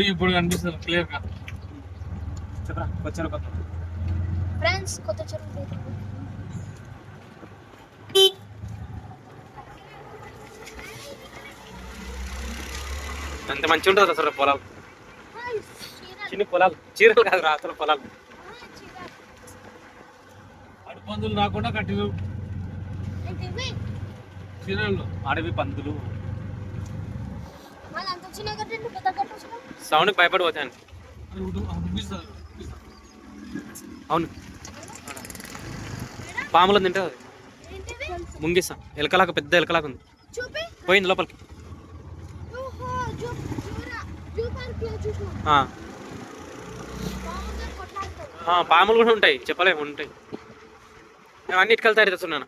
గుడి ఇప్పుడు కనిపిస్తుంది క్లియర్ గా. చెప్పరా వచ్చారు కొత్త ఫ్రెండ్స్ కొత్త చెరువు అంత మంచిగా ఉంటుంది అసలు పొలాలు, చిన్న పొలాలు, చీరలు కాదు రా అసలు పొలాలు. అటు పందులు రాకుండా కట్టిరు చీరలు, అడవి పందులు సౌండ్కి భయపడిపోతాను. అవును పాములు తింటే ముంగిసా ఎలకలాగా, పెద్ద ఎలకలాగా ఉంది, పోయింది లోపలికి. పాములు కూడా ఉంటాయి, చెప్పలేము ఉంటాయి. అన్ని ఇటుకలు తయారు చేస్తున్నాను,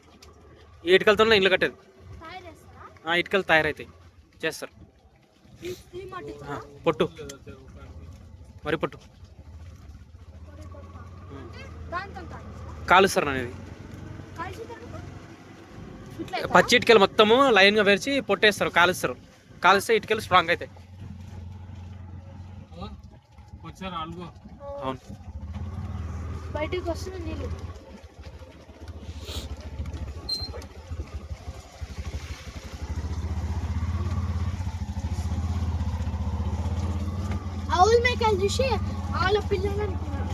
ఈ ఇటుకలతో ఇల్లు కట్టేది. ఇటుకలు తయారవుతాయి, చేస్తారు. పొట్టు, వరి పొట్టు కాలుస్తారు అనేది. పచ్చి ఇటుకలు మొత్తము లైన్గా పేర్చి పొట్టేస్తారు, కాలుస్తారు. కాలిస్తే ఇటుకలు స్ట్రాంగ్ అవుతాయి. అవును బయటికి వస్తున్న నీళ్ళు. ఆవుల మేకలు చూసి వాళ్ళ పిల్లలు అనుకున్నారు.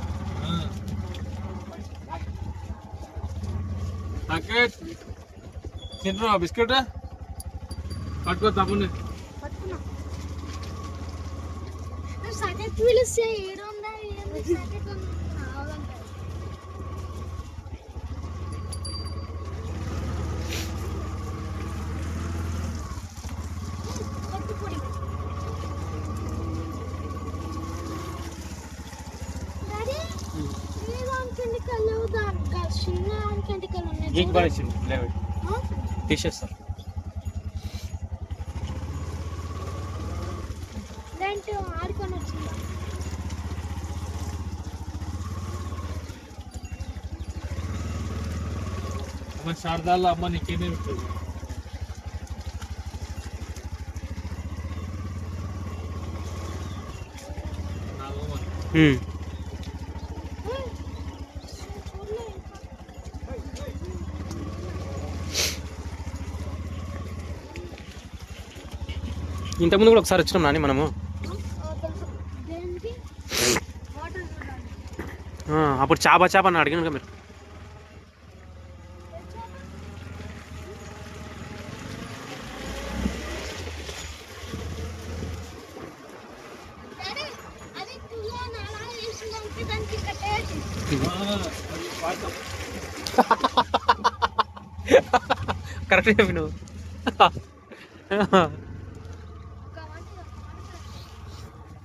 తింటున్నా బిస్కెట్ పట్టుకో తప్పని పట్టుకున్నా. సగం పిలిస్తే ఏడుందా తీసేస్తారు. ఆడుకొని వచ్చిందా శారదాల్లో అమ్మ నీకేమే ఉంటుంది. ఇంతకుముందు కూడా ఒకసారి వచ్చినాం నాని మనము. అప్పుడు చేప అని అడిగాను కదా మీరు. కరెక్ట్ చెప్పి నువ్వు.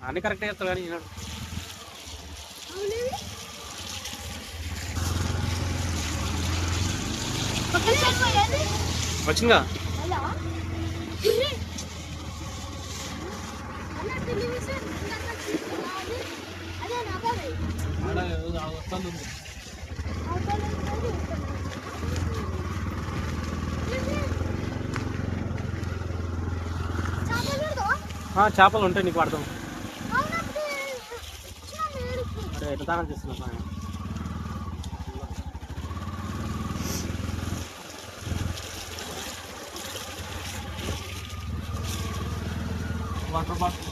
అన్నీ కరెక్ట్ చేస్తావు కానీ ఈనాడు వచ్చిందా. చేపలు ఉంటాయి నీకు వాడతాం. అరే ఎట్లా దానం చేస్తున్నా వాటర్ బాటిల్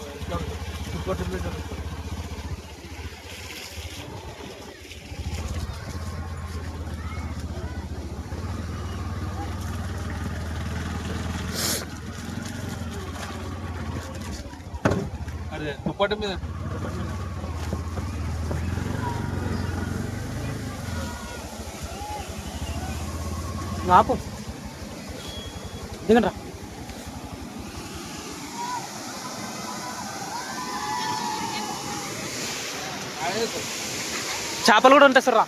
అదే దుప్పటి మీద ఆపు దిగండి రా. చేపలు కూడా ఉంటాయి సార్ రా.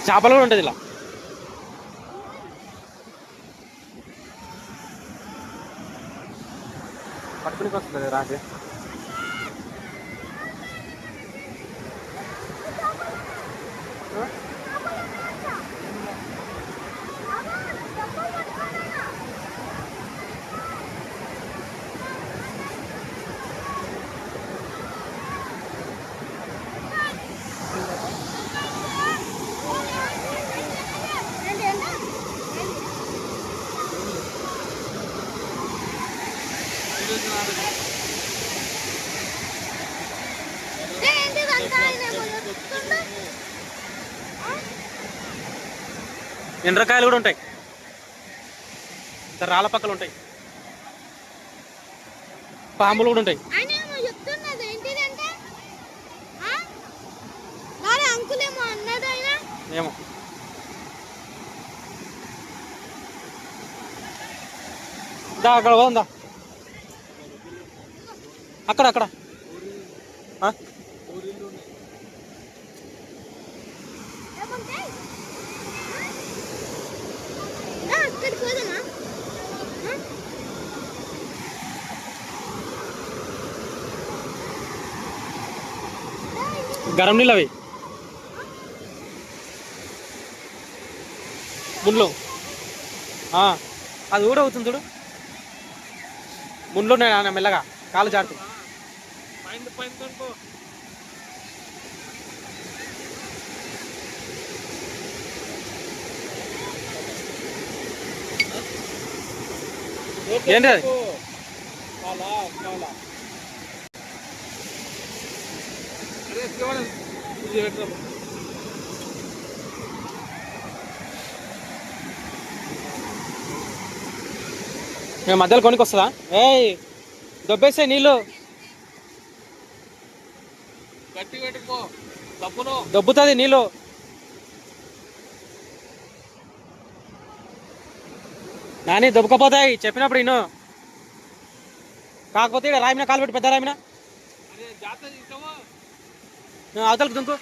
చేపలు కూడా ఉంటుంది ఇలా. పట్టుకునికి వస్తుంది రాజే. ఏంటిదంతా ఆయన ఏమో చెప్తుండు. ఎండ్రకాయలు కూడా ఉంటాయి, రాళ్ళ పక్కలు ఉంటాయి, పాములు కూడా ఉంటాయి. ఆయన ఏమో చెప్తున్నది ఏంటిదంటే నారే అంకుల్ ఏమో అన్నది ఆయన. ఏమో దా అక్కడ పోదా, అక్కడ అక్కడ ఏమంటే అక్కడికి పోదామా? గరం నీళ్ళు అవి ముళ్ళు, అది కూడా అవుతుంది చూడు, ముళ్ళు ఉన్నాయి నాన్న, మెల్లగా కాలు జారుతుంది. ఏంటి అది? మేము మధ్యలో కొనికి వస్తుందా? ఏయ్ దొబ్బేసే నీళ్ళు, దొబ్బుతుంది నీళ్ళు. నాని దొబ్బకపోతాయి చెప్పినప్పుడు ఇను, కాకపోతే ఇక్కడ రామిన కాలు పెట్టి, పెద్ద రామిన అవతలకు దుంకు.